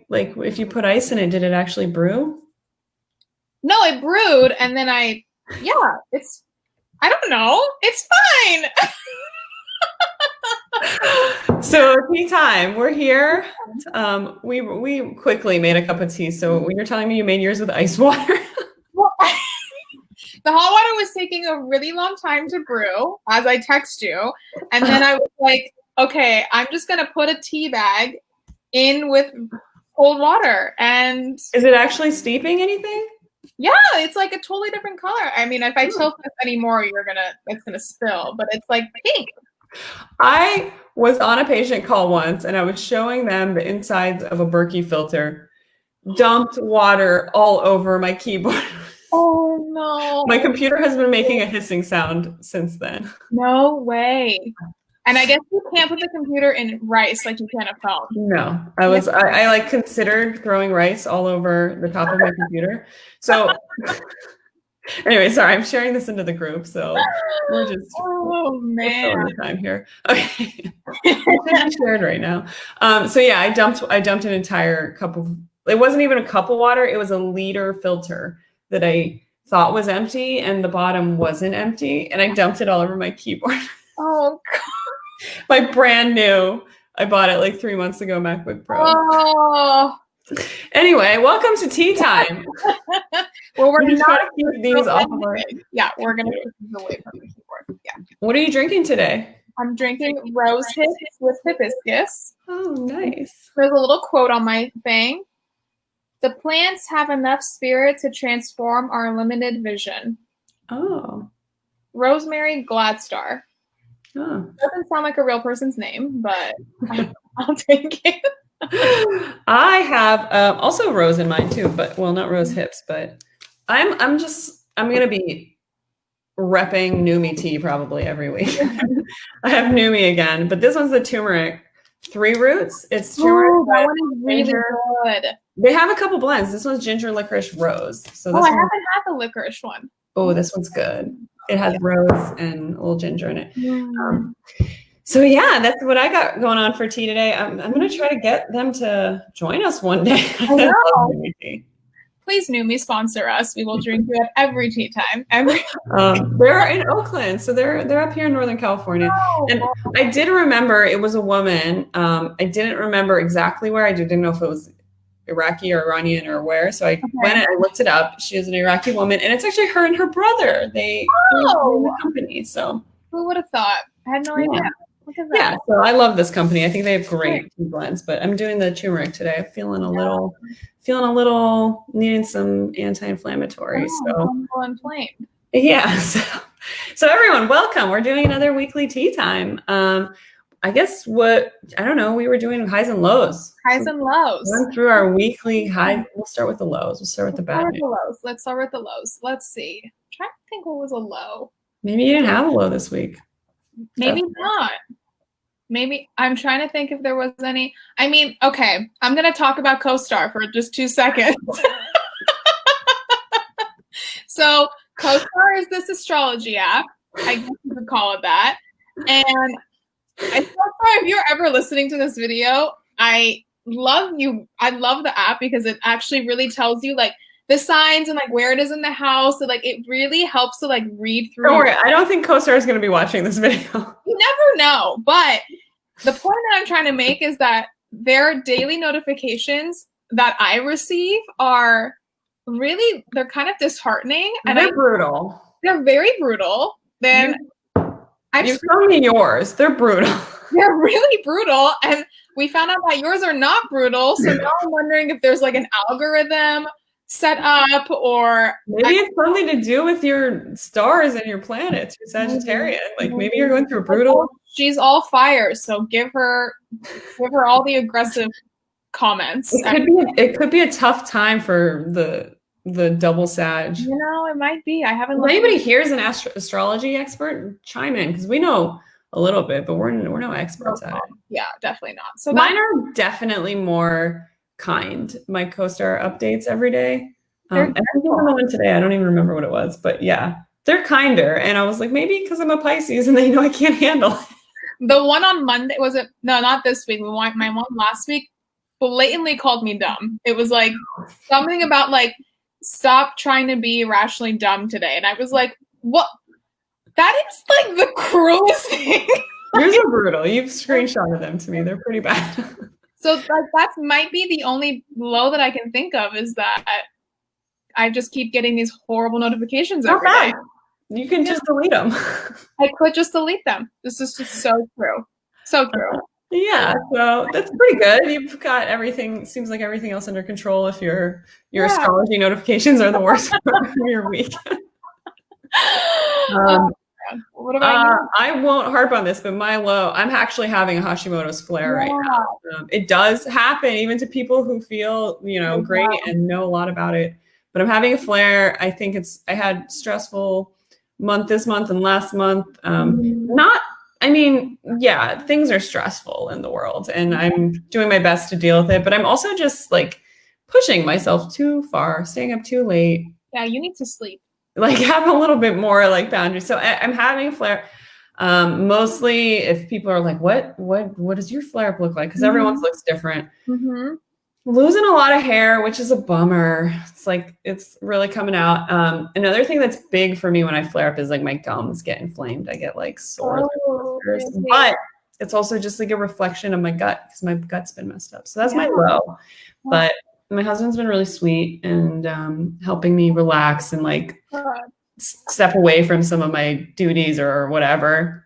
like if you put ice in it, did it actually brew? No, it brewed, and then I don't know. It's fine. So tea time. We're here. We quickly made a cup of tea. So when you're telling me you made yours with ice water. Well, the hot water was taking a really long time to brew, as I text you, and then I was like, okay, I'm just gonna put a tea bag in with cold water, and is it actually steeping anything? Yeah, it's like a totally different color. I mean, if I tilt this anymore, it's gonna spill, but it's like pink. I was on a patient call once and I was showing them the insides of a Berkey filter, dumped water all over my keyboard. Oh no. My computer has been making a hissing sound since then. No way. And I guess you can't put the computer in rice like you can a phone. No, I like considered throwing rice all over the top of my computer. So anyway, sorry, I'm sharing this into the group. So we're just the time here. Okay. It's shared right now. So yeah, I dumped an entire cup of, it wasn't even a cup of water, it was a liter filter that I thought was empty and the bottom wasn't empty. And I dumped it all over my keyboard. Oh God. My brand new, I bought it like 3 months ago, MacBook Pro. Oh. Anyway, welcome to tea time. Well, we're not keep these off of our... Yeah, we're gonna keep these away from the keyboard. Yeah. What are you drinking today? I'm drinking rose hips with hibiscus. Oh, nice. There's a little quote on my thing. The plants have enough spirit to transform our limited vision. Oh. Rosemary Gladstar. Oh. Doesn't sound like a real person's name, but I'll take it. I have also rose in mine too, but well, not rose hips, but I'm gonna be repping Numi tea probably every week. I have Numi again, but this one's the turmeric 3 roots. It's turmeric. Ooh, that one is really good. They have a couple blends. This one's ginger licorice rose. So this I haven't had the licorice one. Oh, this one's good. It has rose and a little ginger in it. So yeah, that's what I got going on for tea today. I'm going to try to get them to join us one day. I know. Please, Numi, sponsor us. We will drink you at every tea time. They're in Oakland, so they're up here in Northern California. Oh, and I did remember it was a woman. I didn't remember exactly where. I didn't know if it was Iraqi or Iranian or where. So I went and I looked it up. She is an Iraqi woman, and it's actually her and her brother. They own the company. So who would have thought? I had no idea. Look at that. Yeah, so I love this company. I think they have great tea blends, but I'm doing the turmeric today. I'm feeling a little needing some anti-inflammatory. So inflamed. Yeah. So everyone, welcome. We're doing another weekly tea time. I guess we were doing highs and lows. Highs and lows. Run through our weekly high. We'll start with the lows. We'll start with the bad news. Let's start with the lows. Let's see. I'm trying to think what was a low. Maybe you didn't have a low this week. Maybe not. Maybe I'm trying to think if there was any. I mean, okay, I'm going to talk about CoStar for just 2 seconds. So CoStar is this astrology app. I guess you could call it that. And if you're ever listening to this video, I love you. I love the app because it actually really tells you like the signs and like where it is in the house. So like it really helps to like read through. Don't worry, I don't think CoStar is going to be watching this video. You never know. But the point that I'm trying to make is that their daily notifications that I receive are really, they're kind of disheartening. And they're brutal. They're very brutal. Then you've shown me yours. They're brutal. They're really brutal. And we found out that yours are not brutal. So now I'm wondering if there's like an algorithm set up or maybe it's something to do with your stars and your planets, your Sagittarian. Like maybe you're going through a brutal. She's all fire. So give her all the aggressive comments. It could be a tough time for the double Sag. You know, it might be. I haven't. If anybody here is an astrology expert, chime in because we know a little bit, but we're no experts at it. Yeah, definitely not. So mine are definitely more kind. My CoStar updates every day. And I'm doing the one today. I don't even remember what it was, but yeah, they're kinder. And I was like, maybe because I'm a Pisces and they know I can't handle it. The one on Monday was it? No, not this week. My one last week blatantly called me dumb. It was like something about like, stop trying to be irrationally dumb today. And I was like, what? That is like the cruelest thing. Yours are brutal. You've screenshotted them to me. They're pretty bad. So like that might be the only blow that I can think of, is that I just keep getting these horrible notifications every day. You can just delete them. I could just delete them. This is just so true. So true. Yeah, so that's pretty good. You've got everything, seems like everything else under control if your astrology notifications are the worst part of your week. What about you? I won't harp on this, but my low, I'm actually having a Hashimoto's flare right now. It does happen even to people who feel, great and know a lot about it. But I'm having a flare. I think I had stressful month this month and last month. Things are stressful in the world and I'm doing my best to deal with it. But I'm also just like pushing myself too far, staying up too late. Yeah, you need to sleep. Like have a little bit more like boundaries. So I'm having a flare. Mostly if people are like, what does your flare up look like? Because everyone's looks different. Losing a lot of hair, which is a bummer. It's like, it's really coming out. Another thing that's big for me when I flare up is like my gums get inflamed. I get like sore, but it's also just like a reflection of my gut because my gut's been messed up. So that's my low, but my husband's been really sweet and helping me relax and like step away from some of my duties or whatever.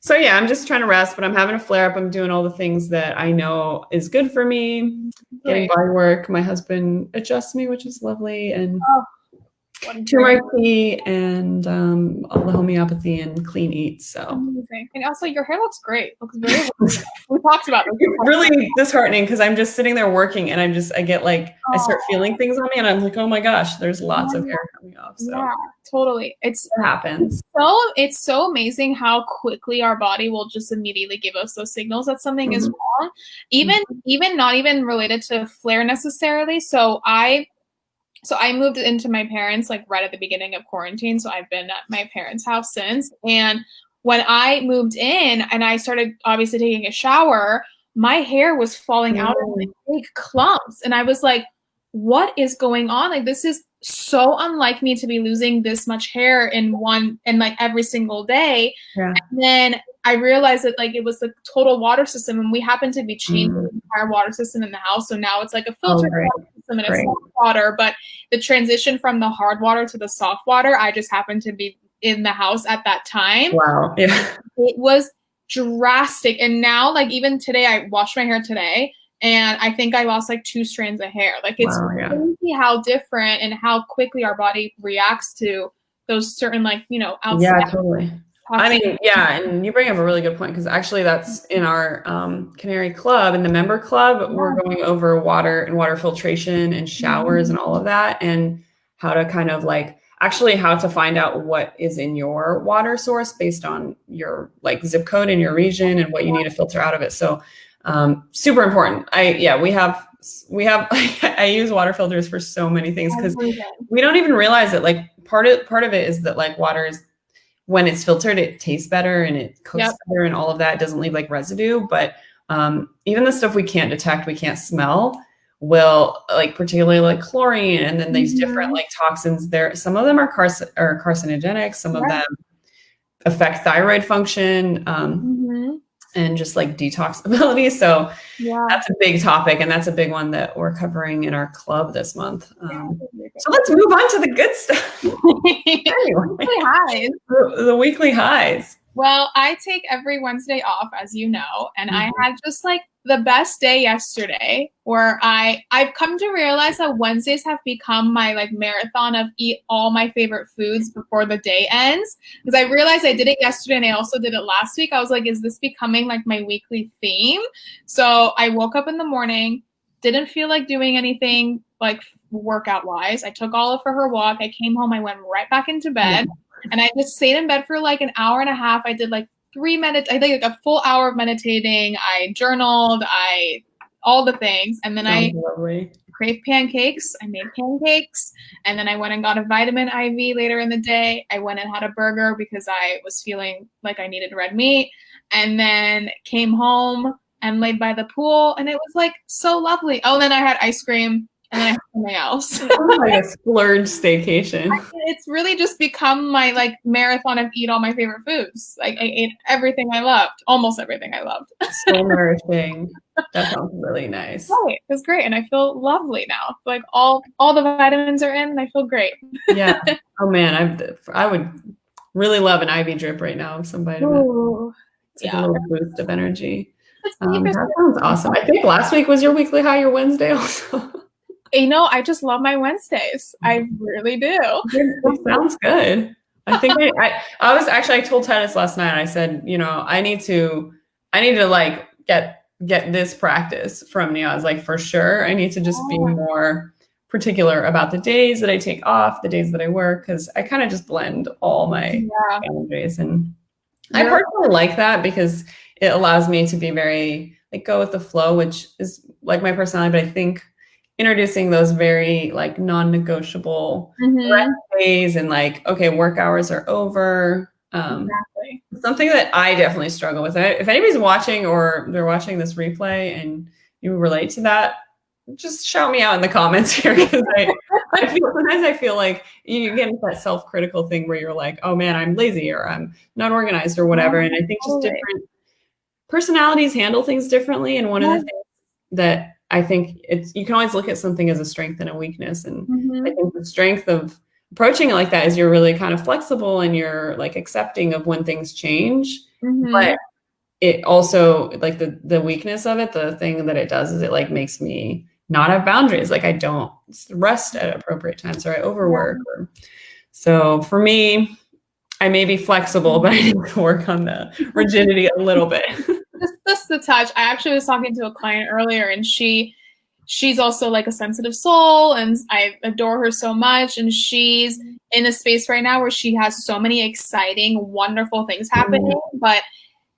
So yeah, I'm just trying to rest, but I'm having a flare up. I'm doing all the things that I know is good for me. Getting body work. My husband adjusts me, which is lovely. And turmeric tea and all the homeopathy and clean eats. So amazing. And also your hair looks great. Looks very we talked about it. It's really disheartening because I'm just sitting there working and I get like I start feeling things on me and I'm like, oh my gosh, there's lots of hair coming off. So yeah, totally. It happens. It's so amazing how quickly our body will just immediately give us those signals that something is wrong. Even not even related to flare necessarily. So I moved into my parents like right at the beginning of quarantine. So I've been at my parents' house since. And when I moved in and I started obviously taking a shower, my hair was falling out in like big clumps. And I was like, what is going on? Like, this is so unlike me to be losing this much hair in like every single day. Yeah. And then I realized that like it was the total water system, and we happened to be changing the entire water system in the house. So now it's like a filter system and it's soft water. But the transition from the hard water to the soft water, I just happened to be in the house at that time. Wow. Yeah. It was drastic. And now, like even today, I washed my hair today, and I think I lost like 2 strands of hair. Like it's crazy how different and how quickly our body reacts to those certain like, outside. Yeah, totally. I mean, yeah, and you bring up a really good point because actually that's in our KANARI club, in the member club, we're going over water and water filtration and showers and all of that, and how to kind of like actually how to find out what is in your water source based on your like zip code in your region and what you need to filter out of it. So super important. We have I use water filters for so many things because we don't even realize it. Like part of it is that like water is, when it's filtered, it tastes better and it cooks better and all of that. It doesn't leave like residue. But even the stuff we can't detect, we can't smell, will like particularly like chlorine and then these different like toxins there. Some of them are carcinogenic. Some of them affect thyroid function and just like detoxability. So that's a big topic. And that's a big one that we're covering in our club this month. So let's move on to the good stuff. Anyway, the weekly highs. Well, I take every Wednesday off, as you know, and I had just like the best day yesterday where I've come to realize that Wednesdays have become my like marathon of eat all my favorite foods before the day ends. Because I realized I did it yesterday and I also did it last week. I was like, is this becoming like my weekly theme? So I woke up in the morning, didn't feel like doing anything like workout wise. I took Olive for her walk. I came home. I went right back into bed and I just stayed in bed for like an hour and a half. I did like I think like a full hour of meditating. I journaled, all the things. And then I craved pancakes. I made pancakes. And then I went and got a vitamin IV later in the day. I went and had a burger because I was feeling like I needed red meat. And then came home and laid by the pool, and it was like so lovely. Oh, and then I had ice cream, and then I had something else. Like a splurge staycation. It's really just become my like marathon of eat all my favorite foods. Like I ate everything I loved, almost everything I loved. So nourishing. That sounds really nice. Right, it was great, and I feel lovely now. Like all the vitamins are in, and I feel great. Yeah. Oh man, I would really love an IV drip right now of some vitamin. Ooh, It's like a little boost of energy. That That sounds awesome. I think last week was your weekly high, your Wednesday also. You know, I just love my Wednesdays. I really do. It sounds good. I think I told Titus last night, I said, you know, I need to like get this practice from Neeyaz, like for sure. I need to just be more particular about the days that I take off, the days that I work, because I kind of just blend all my boundaries. And I personally like that because it allows me to be very like go with the flow, which is like my personality. But I think introducing those very like non-negotiable rest days and like, okay, work hours are over. Exactly. Something that I definitely struggle with. If anybody's watching or they're watching this replay and you relate to that, just shout me out in the comments here, because sometimes I feel like you get into that self-critical thing where you're like, oh man, I'm lazy or I'm not organized or whatever. And I think just different personalities handle things differently. And one of the things that I think you can always look at something as a strength and a weakness. And I think the strength of approaching it like that is you're really kind of flexible and you're like accepting of when things change. But it also like the weakness of it, the thing that it does is it like makes me not have boundaries. Like I don't rest at appropriate times or I overwork. So for me, I may be flexible, but I need to work on the rigidity a little bit. Just the touch. I actually was talking to a client earlier, and she's also like a sensitive soul, and I adore her so much. And she's in a space right now where she has so many exciting, wonderful things happening, but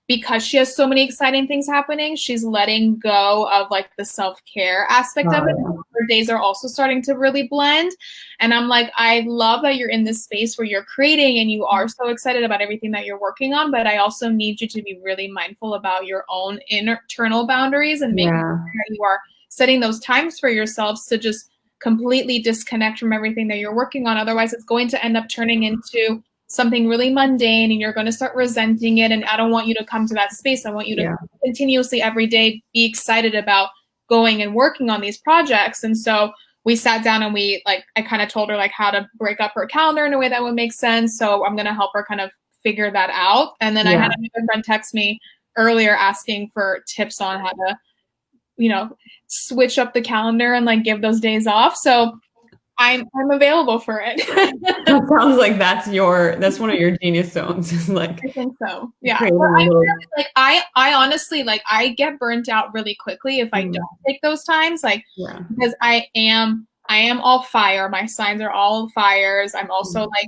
because she has so many exciting things happening, she's letting go of like the self-care aspect of it. Her days are also starting to really blend. And I'm like, I love that you're in this space where you're creating and you are so excited about everything that you're working on, but I also need you to be really mindful about your own internal boundaries and making sure that you are setting those times for yourselves to just completely disconnect from everything that you're working on. Otherwise, it's going to end up turning into something really mundane and you're going to start resenting it. And I don't want you to come to that space. I want you to continuously every day be excited about going and working on these projects. And so we sat down and I kind of told her like how to break up her calendar in a way that would make sense. So I'm going to help her kind of figure that out. And then I had another friend text me earlier asking for tips on how to, you know, switch up the calendar and like give those days off. So I'm available for it. That sounds like that's one of your genius zones. Is like I think so. Yeah. I honestly like I get burnt out really quickly if I don't take those times. Like because I am all fire. My signs are all fires. I'm also like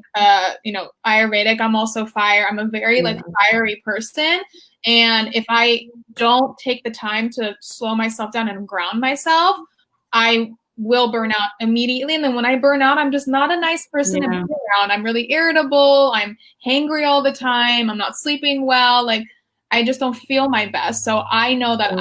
Ayurvedic. I'm also fire. I'm a very like fiery person. And if I don't take the time to slow myself down and ground myself, I will burn out immediately. And then when I burn out, I'm just not a nice person to be around. I'm really irritable. I'm hangry all the time. I'm not sleeping well. Like I just don't feel my best. So I know that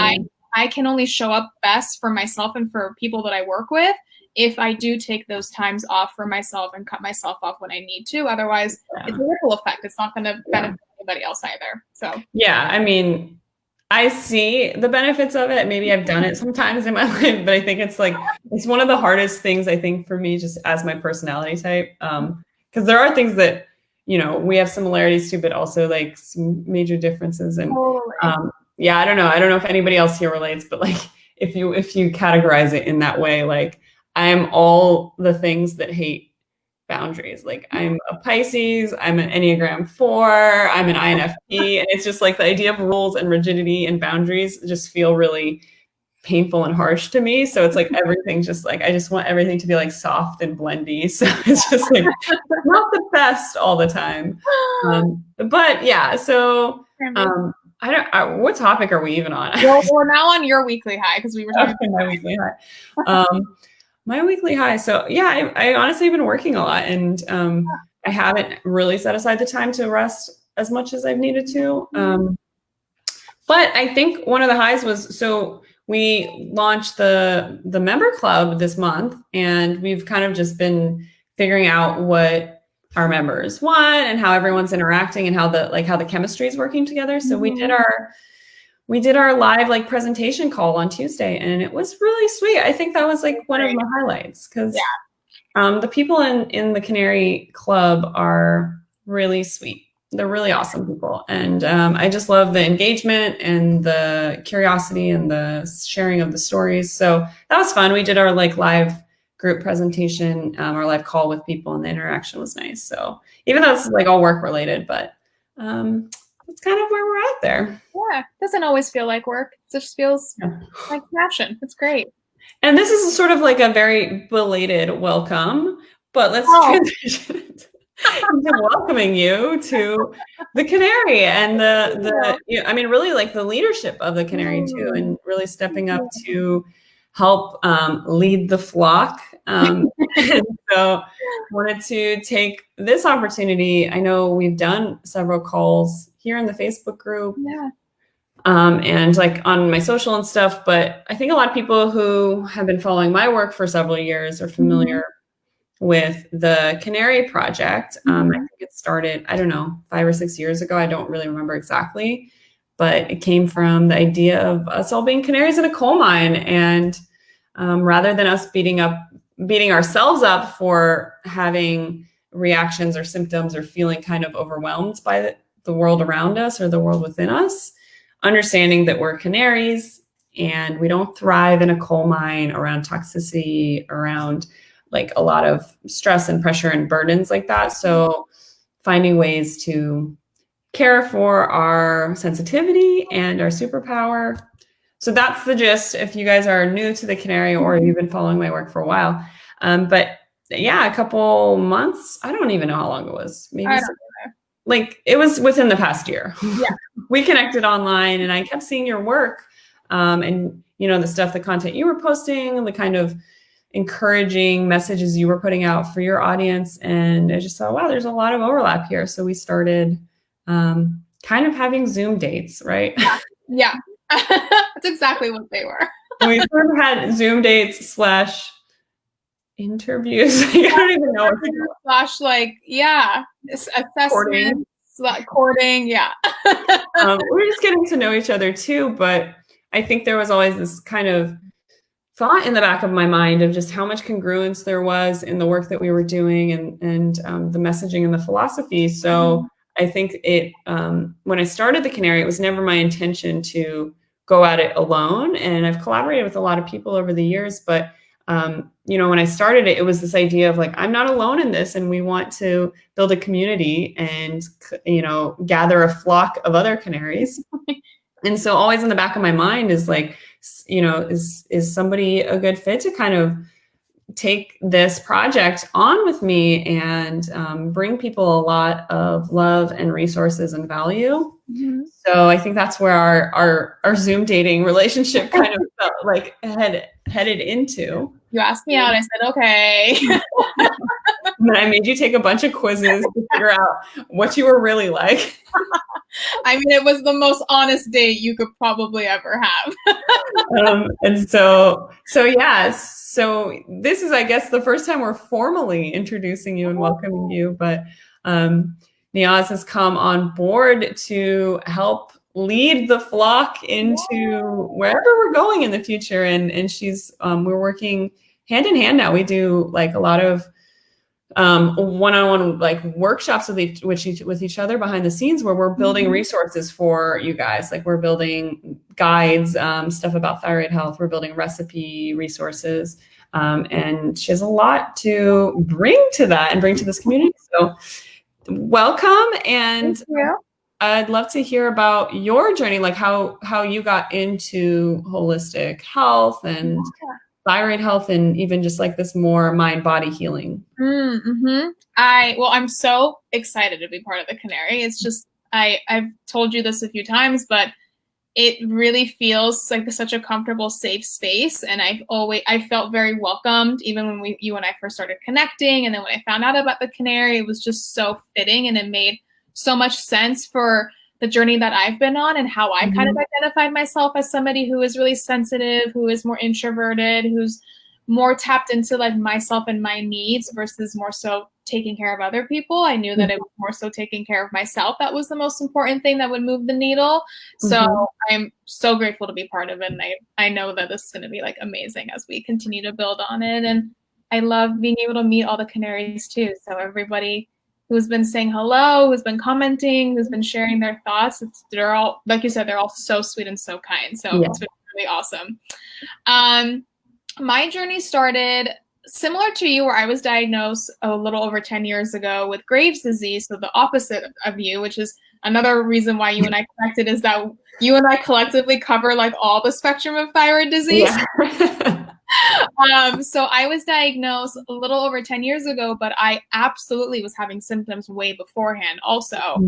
I can only show up best for myself and for people that I work with if I do take those times off for myself and cut myself off when I need to. Otherwise, it's a ripple effect. It's not going to benefit anybody else either. So I mean, I see the benefits of it. Maybe I've done it sometimes in my life, but I think it's one of the hardest things I think for me, just as my personality type. Because there are things that, you know, we have similarities to, but also like some major differences. And I don't know. I don't know if anybody else here relates, but like if you categorize it in that way, like I am all the things that hate boundaries. Like I'm a Pisces, I'm an Enneagram 4, I'm an INFP, and it's just like the idea of rules and rigidity and boundaries just feel really painful and harsh to me. So it's like everything just like I just want everything to be like soft and blendy. So it's just like not the best all the time. But yeah, so what topic are we even on? Well, we're now on your weekly high because we were talking about my weekly high. My weekly high. So yeah, I honestly have been working a lot, and I haven't really set aside the time to rest as much as I've needed to. But I think one of the highs was, so we launched the member club this month, and we've kind of just been figuring out what our members want and how everyone's interacting and how the chemistry is working together. So we did our live like presentation call on Tuesday, and it was really sweet. I think that was like one of my highlights, because the people in the Canary Club are really sweet. They're really awesome people. And I just love the engagement and the curiosity and the sharing of the stories. So that was fun. We did our like live group presentation, our live call with people, and the interaction was nice. So even though it's like all work related, but it's kind of where we're at there. Yeah, it doesn't always feel like work. It just feels like passion. It's great. And this is sort of like a very belated welcome, but let's transition into welcoming you to the Canary and I mean, really like the leadership of the Canary too, and really stepping up to help lead the flock. And so wanted to take this opportunity. I know we've done several calls here in the Facebook group. And like on my social and stuff, but I think a lot of people who have been following my work for several years are familiar with the Canary Project. I think it started, I don't know, 5 or 6 years ago. I don't really remember exactly, but it came from the idea of us all being canaries in a coal mine. And rather than us beating ourselves up for having reactions or symptoms or feeling kind of overwhelmed by the world around us or the world within us, understanding that we're canaries and we don't thrive in a coal mine around toxicity, around like a lot of stress and pressure and burdens like that. So finding ways to care for our sensitivity and our superpower. So that's the gist if you guys are new to the Canary or you've been following my work for a while. But yeah, a couple months, I don't even know how long it was. Maybe like it was within the past year. Yeah. We connected online and I kept seeing your work and, you know, the content you were posting and the kind of encouraging messages you were putting out for your audience. And I just thought, wow, there's a lot of overlap here. So we started kind of having Zoom dates, right? Yeah. That's exactly what they were. We sort of had Zoom dates / interviews. I don't even know. / assessment, courting. Yeah. We're just getting to know each other too. But I think there was always this kind of thought in the back of my mind of just how much congruence there was in the work that we were doing and the messaging and the philosophy. So I think it, when I started the Canary, it was never my intention to go at it alone. And I've collaborated with a lot of people over the years, but you know, when I started it, it was this idea of like, I'm not alone in this, and we want to build a community and, you know, gather a flock of other canaries. And so always in the back of my mind is like, you know, is somebody a good fit to kind of take this project on with me and bring people a lot of love and resources and value. So I think that's where our Zoom dating relationship kind of felt like headed into. You asked me out, I said, okay. And then I made you take a bunch of quizzes to figure out what you were really like. I mean, it was the most honest date you could probably ever have. And so yeah, so this is, I guess, the first time we're formally introducing you and welcoming you, but Neeyaz has come on board to help lead the flock into wherever we're going in the future. And she's, we're working hand in hand now. We do like a lot of one-on-one like workshops with each other behind the scenes, where we're building resources for you guys. Like we're building guides, stuff about thyroid health. We're building recipe resources. And she has a lot to bring to that and bring to this community. So welcome. And I'd love to hear about your journey, like how you got into holistic health and thyroid health, and even just like this more mind-body healing. I'm so excited to be part of the Canary. It's just, I've told you this a few times, but it really feels like such a comfortable, safe space. And I felt very welcomed, even when you and I first started connecting. And then when I found out about the Canary, it was just so fitting, and it made so much sense for the journey that I've been on and how I kind of identified myself as somebody who is really sensitive, who is more introverted, who's more tapped into like myself and my needs versus more so taking care of other people. I knew that it was more so taking care of myself that was the most important thing that would move the needle. So I'm so grateful to be part of it. And I know that this is going to be like amazing as we continue to build on it. And I love being able to meet all the Canaries too. So everybody who's been saying hello, who's been commenting, who's been sharing their thoughts, they're all, like you said, they're all so sweet and so kind. So it's been really awesome. My journey started similar to you, where I was diagnosed a little over 10 years ago with Graves' disease, so the opposite of you, which is another reason why you and I connected, is that you and I collectively cover like all the spectrum of thyroid disease. So I was diagnosed a little over 10 years ago, but I absolutely was having symptoms way beforehand also.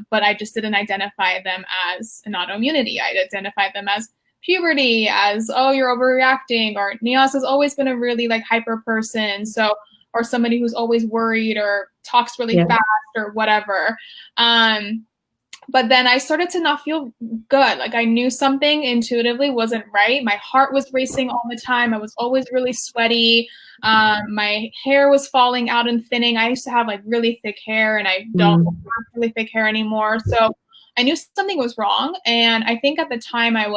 But I just didn't identify them as an autoimmunity. I identified them as puberty, as, oh, you're overreacting, or Neeyaz has always been a really like hyper person, so, or somebody who's always worried or talks really fast or whatever. But then I started to not feel good. Like I knew something intuitively wasn't right. My heart was racing all the time. I was always really sweaty. My hair was falling out and thinning. I used to have like really thick hair, and I don't have really thick hair anymore. So I knew something was wrong. And I think at the time I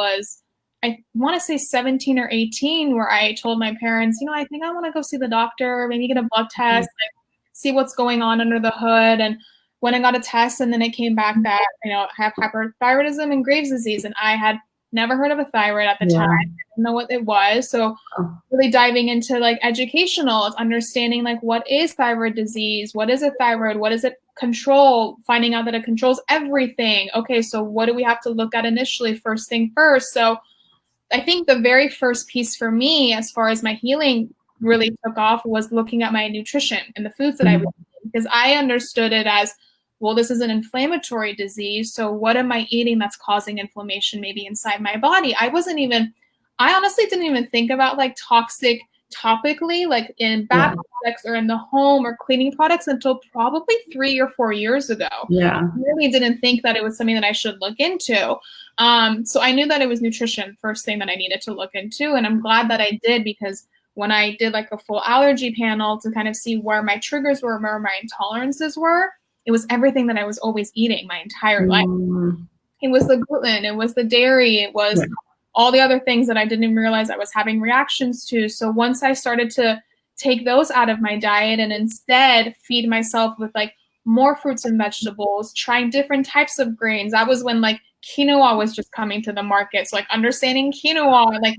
want to say 17 or 18, where I told my parents, you know, I think I want to go see the doctor, maybe get a blood test, like, see what's going on under the hood. And when I got a test, and then it came back that, you know, I have hyperthyroidism and Graves' disease, and I had never heard of a thyroid at the time. I didn't know what it was. So really diving into like educational, understanding like what is thyroid disease, what is a thyroid, what does it control, finding out that it controls everything. Okay, so what do we have to look at initially, first thing first? So I think the very first piece for me, as far as my healing really took off, was looking at my nutrition and the foods that I was eating, because I understood it as, well, this is an inflammatory disease. So what am I eating that's causing inflammation maybe inside my body? I honestly didn't even think about like toxic topically, like in bath products or in the home or cleaning products, until probably 3 or 4 years ago. I really didn't think that it was something that I should look into. So I knew that it was nutrition, first thing that I needed to look into. And I'm glad that I did, because when I did like a full allergy panel to kind of see where my triggers were, where my intolerances were, it was everything that I was always eating my entire life. It was the gluten, it was the dairy, it was all the other things that I didn't even realize I was having reactions to. So once I started to take those out of my diet and instead feed myself with like more fruits and vegetables, trying different types of grains, that was when like quinoa was just coming to the market. So like understanding quinoa, like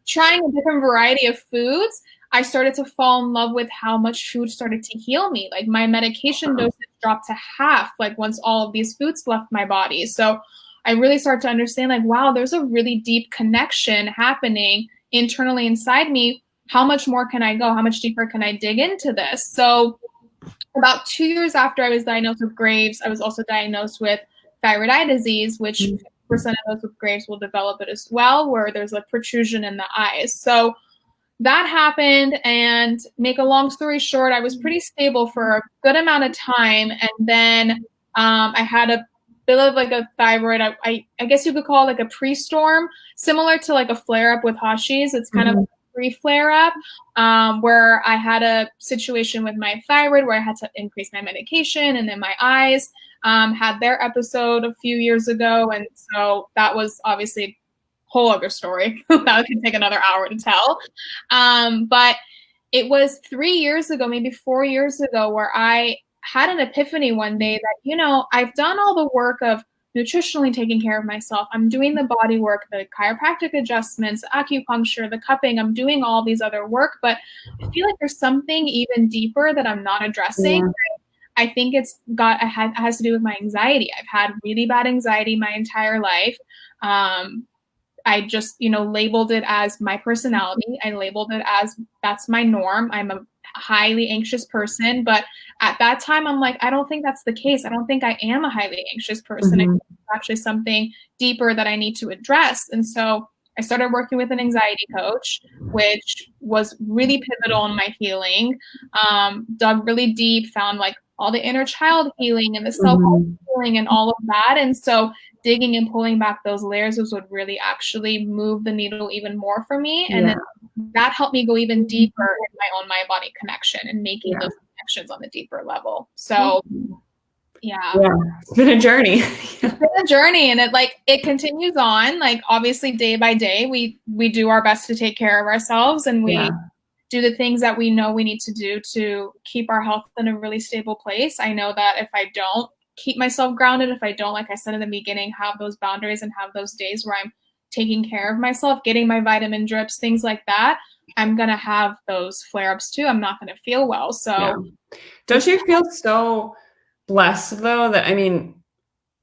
trying a different variety of foods, I started to fall in love with how much food started to heal me. Like my medication dosage dropped to half, like once all of these foods left my body. So I really started to understand like, wow, there's a really deep connection happening internally inside me. How much more can I go? How much deeper can I dig into this? So about 2 years after I was diagnosed with Graves, I was also diagnosed with thyroid eye disease, which 50% of those with Graves will develop it as well, where there's a protrusion in the eyes. So that happened, and make a long story short, I was pretty stable for a good amount of time. And then I had a bit of like a thyroid, I guess you could call it like a pre-storm, similar to like a flare-up with Hashis. It's kind of a pre-flare-up, where I had a situation with my thyroid where I had to increase my medication, and then my eyes had their episode a few years ago. And so that was obviously a whole other story that could take another hour to tell. But it was 3 years ago, maybe 4 years ago, where I had an epiphany one day that, you know, I've done all the work of nutritionally taking care of myself. I'm doing the body work, the chiropractic adjustments, acupuncture, the cupping. I'm doing all these other work, but I feel like there's something even deeper that I'm not addressing. I think it has to do with my anxiety. I've had really bad anxiety my entire life. I just, you know, labeled it as my personality. I labeled it as that's my norm. I'm a highly anxious person. But at that time, I'm like, I don't think that's the case. I don't think I am a highly anxious person. I think it's actually something deeper that I need to address. And so I started working with an anxiety coach, which was really pivotal in my healing. Dug really deep, found like all the inner child healing and the self Mm-hmm. healing and all of that. And so digging and pulling back those layers was what really actually moved the needle even more for me. And then that helped me go even deeper in my own mind body connection and making those connections on the deeper level. So yeah, it's been a journey. It's been a journey, and it continues on. Like, obviously day by day we do our best to take care of ourselves, and we do the things that we know we need to do to keep our health in a really stable place. I know that if I don't keep myself grounded, if I don't, like I said in the beginning, have those boundaries and have those days where I'm taking care of myself, getting my vitamin drips, things like that, I'm going to have those flare-ups too. I'm not going to feel well. So don't you feel so blessed though that, I mean,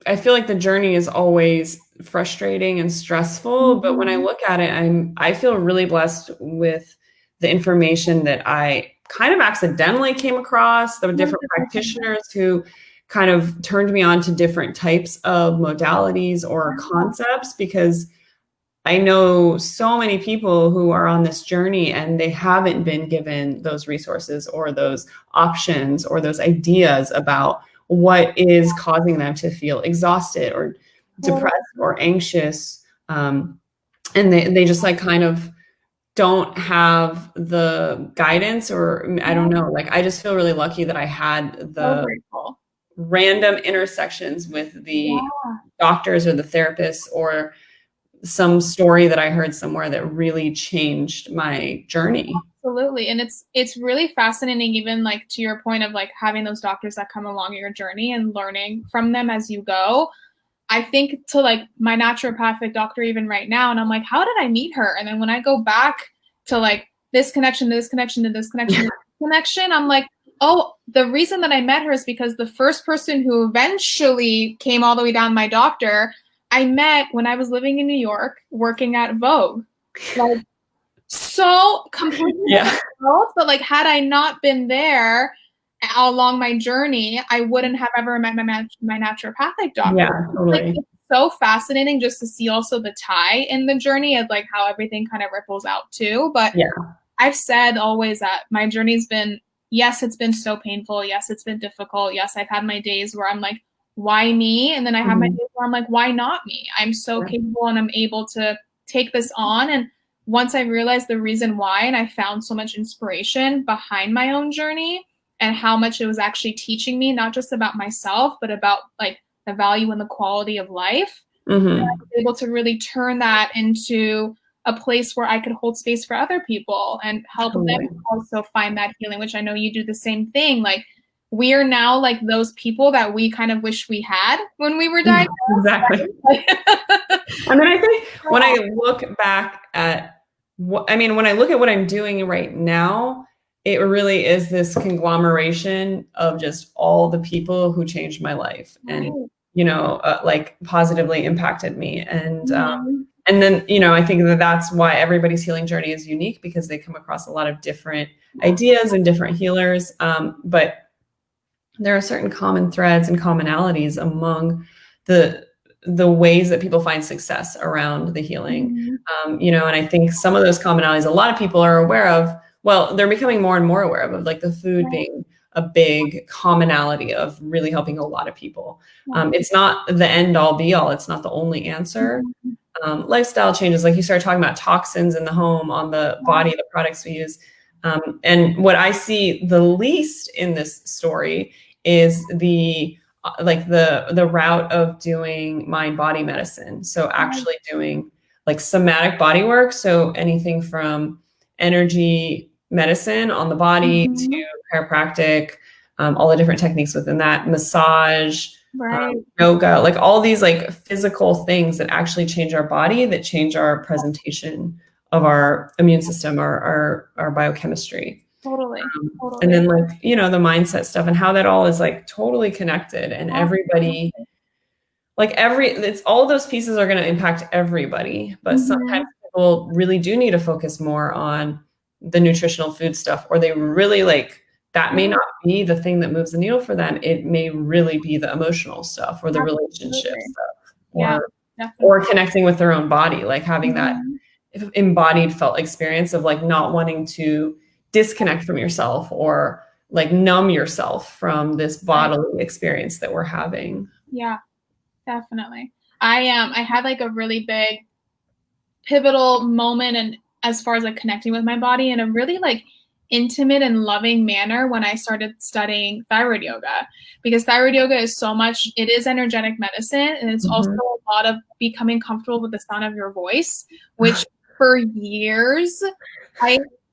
I feel like the journey is always frustrating and stressful, but when I look at it, I feel really blessed with the information that I kind of accidentally came across. There were different practitioners who kind of turned me on to different types of modalities or concepts, because I know so many people who are on this journey and they haven't been given those resources or those options or those ideas about what is causing them to feel exhausted or depressed or anxious. And they just like kind of don't have the guidance, or I don't know, like I just feel really lucky that I had the random intersections with the doctors or the therapists or some story that I heard somewhere that really changed my journey. Absolutely. And it's really fascinating, even like to your point of like having those doctors that come along your journey and learning from them as you go. I think to like my naturopathic doctor even right now, and I'm like, how did I meet her? And then when I go back to like this connection to this connection to this connection to this connection, I'm like, oh, the reason that I met her is because the first person who eventually came all the way down, my doctor, I met when I was living in New York working at Vogue. Like, so completely but like had I not been there along my journey, I wouldn't have ever met my naturopathic doctor. Yeah, totally. Like, it's so fascinating just to see also the tie in the journey of like how everything kind of ripples out too. But I've said always that my journey's been, yes, it's been so painful. Yes, it's been difficult. Yes, I've had my days where I'm like, why me? And then I have my days where I'm like, why not me? I'm so capable and I'm able to take this on. And once I realized the reason why, and I found so much inspiration behind my own journey and how much it was actually teaching me, not just about myself, but about like the value and the quality of life. I was able to really turn that into a place where I could hold space for other people and help them also find that healing, which I know you do the same thing. Like, we are now like those people that we kind of wish we had when we were diagnosed. Exactly. I mean, I think when I look back at when I look at what I'm doing right now, it really is this conglomeration of just all the people who changed my life and, you know, like positively impacted me. And then, you know, I think that that's why everybody's healing journey is unique, because they come across a lot of different ideas and different healers. But there are certain common threads and commonalities among the ways that people find success around the healing. You know, and I think some of those commonalities, a lot of people are aware of, well, they're becoming more and more aware of like the food being a big commonality of really helping a lot of people. It's not the end all be all. It's not the only answer. Lifestyle changes, like you started talking about toxins in the home, on the body, the products we use. And what I see the least in this story is the route of doing mind body medicine. So actually doing like somatic body work. So anything from energy medicine on the body to chiropractic, all the different techniques within that, massage, yoga, like all these like physical things that actually change our body, that change our presentation of our immune system, our biochemistry. Totally. And then like, you know, the mindset stuff and how that all is like totally connected, and everybody, like it's all those pieces are going to impact everybody. But sometimes people really do need to focus more on the nutritional food stuff, or they really like, that may not be the thing that moves the needle for them. It may really be the emotional stuff or the relationship stuff, or connecting with their own body, like having that embodied felt experience of like not wanting to disconnect from yourself or like numb yourself from this bodily experience that we're having. Yeah, definitely. I had like a really big pivotal moment, and as far as like connecting with my body in a really like intimate and loving manner when I started studying thyroid yoga, because thyroid yoga is so much, it is energetic medicine, and it's also a lot of becoming comfortable with the sound of your voice, which for years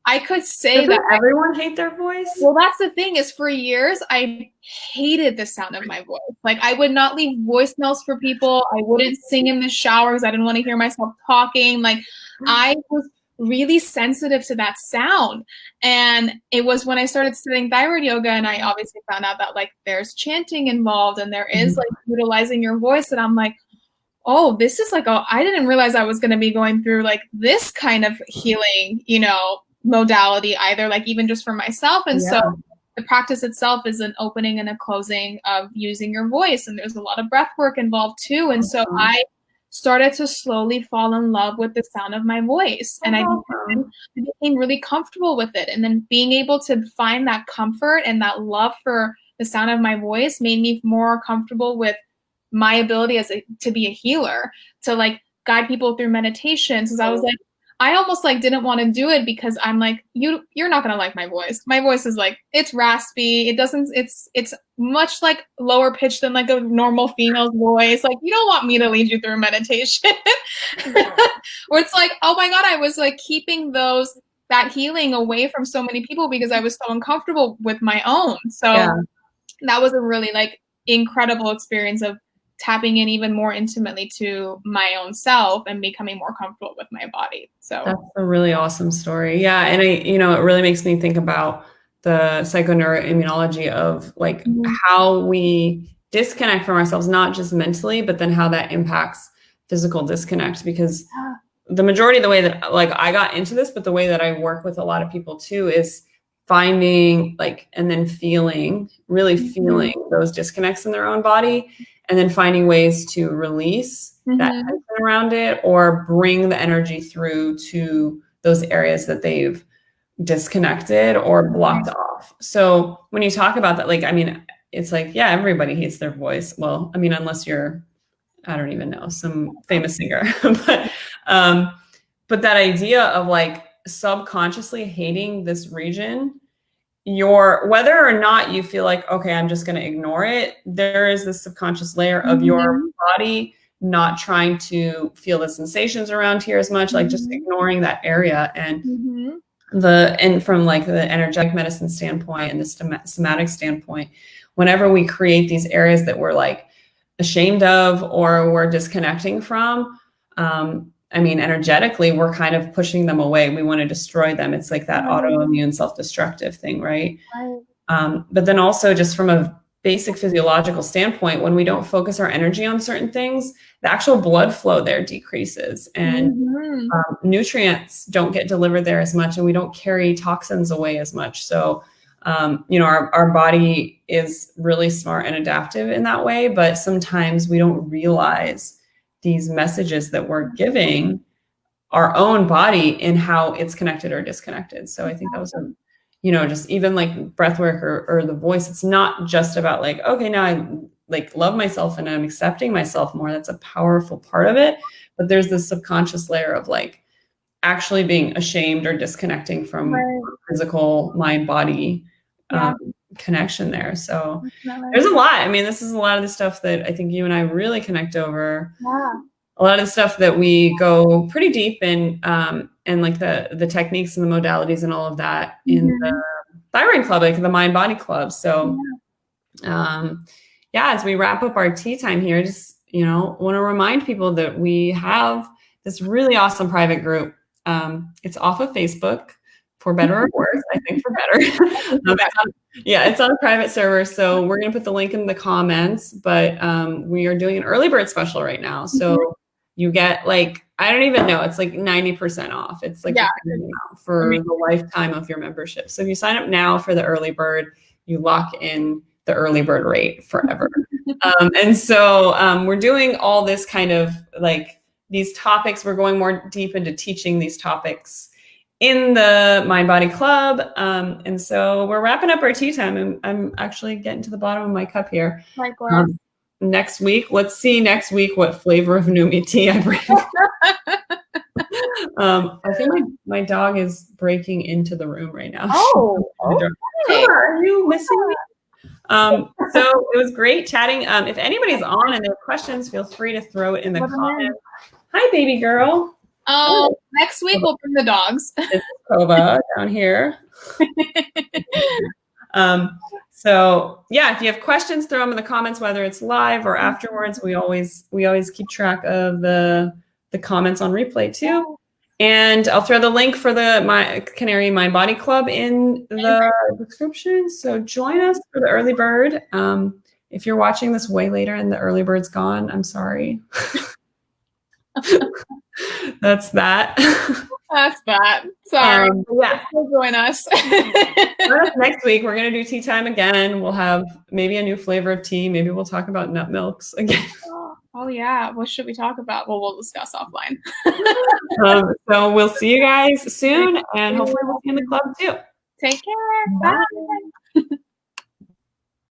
I could say Doesn't that everyone hate their voice? Well, that's the thing, is for years I hated the sound of my voice. Like, I would not leave voicemails for people. I wouldn't sing in the shower because I didn't want to hear myself talking. Like, I was really sensitive to that sound. And it was when I started studying thyroid yoga, and I obviously found out that like there's chanting involved and there is like utilizing your voice, and I'm like, oh, this is like, I didn't realize I was going to be going through like this kind of healing, you know, modality either, like even just for myself. And so the practice itself is an opening and a closing of using your voice, and there's a lot of breath work involved too. And so I started to slowly fall in love with the sound of my voice, and I became really comfortable with it. And then being able to find that comfort and that love for the sound of my voice made me more comfortable with my ability to be a healer, to like guide people through meditations. Because I was like, I almost like didn't want to do it because I'm like, you're not going to like my voice. My voice is like, it's raspy. It's much like lower pitched than like a normal female's voice. Like, you don't want me to lead you through meditation. Where it's like, oh my God, I was like keeping that healing away from so many people because I was so uncomfortable with my own. So that was a really like incredible experience of tapping in even more intimately to my own self and becoming more comfortable with my body. So that's a really awesome story. Yeah. And it really makes me think about the psychoneuroimmunology of like how we disconnect from ourselves, not just mentally, but then how that impacts physical disconnect. Because the majority of the way that like I got into this, but the way that I work with a lot of people too, is finding like, and then really feeling those disconnects in their own body, and then finding ways to release that tension around it or bring the energy through to those areas that they've disconnected or blocked off. So when you talk about that, like, I mean, it's like, yeah, everybody hates their voice. Well, I mean, unless you're, I don't even know, some famous singer, but that idea of like subconsciously hating this region, whether or not you feel like, okay, I'm just going to ignore it, there is this subconscious layer of your body not trying to feel the sensations around here as much, like just ignoring that area. And and from like the energetic medicine standpoint and the somatic standpoint, whenever we create these areas that we're like ashamed of or we're disconnecting from, I mean, energetically, we're kind of pushing them away. We want to destroy them. It's like that autoimmune self-destructive thing, right? But then also just from a basic physiological standpoint, when we don't focus our energy on certain things, the actual blood flow there decreases, and nutrients don't get delivered there as much, and we don't carry toxins away as much. So, our body is really smart and adaptive in that way, but sometimes we don't realize these messages that we're giving our own body in how it's connected or disconnected. So I think that was just even like breath work or the voice, it's not just about like, okay, now I like love myself and I'm accepting myself more. That's a powerful part of it. But there's this subconscious layer of like actually being ashamed or disconnecting from physical mind body connection there. So there's a lot. I mean, this is a lot of the stuff that I think you and I really connect over. A lot of the stuff that we go pretty deep in, and like the techniques and the modalities and all of that in the thyroid club, like the mind body club. So as we wrap up our tea time here, just want to remind people that we have this really awesome private group. It's off of Facebook, for better or worse. I think for better. It's on a private server, so we're going to put the link in the comments, but we are doing an early bird special right now. So you get like, I don't even know, it's like 90% off. It's like for the lifetime of your membership. So if you sign up now for the early bird, you lock in the early bird rate forever. And so we're doing all this kind of like these topics. We're going more deep into teaching these topics in the Mind Body Club. And so we're wrapping up our tea time, and I'm actually getting to the bottom of my cup here. Next week, let's see next week what flavor of Numi tea I bring. I think my dog is breaking into the room right now. Oh, okay. Are you missing me? So it was great chatting. If anybody's on and they have questions, feel free to throw it in the comments. Hi, baby girl. Next week we'll bring the dogs. It's Koba down here. So yeah, if you have questions, throw them in the comments, whether it's live or afterwards. We always keep track of the comments on replay too. And I'll throw the link for the Kanari Mind Body Club in the description. So join us for the early bird. If you're watching this way later and the early bird's gone, I'm sorry. That's that. That's that. Sorry. Yeah. Join us. Next week, we're going to do tea time again. We'll have maybe a new flavor of tea. Maybe we'll talk about nut milks again. Oh, yeah. What should we talk about? Well, we'll discuss offline. So we'll see you guys soon, and hopefully we'll see you in the club too. Take care. Bye.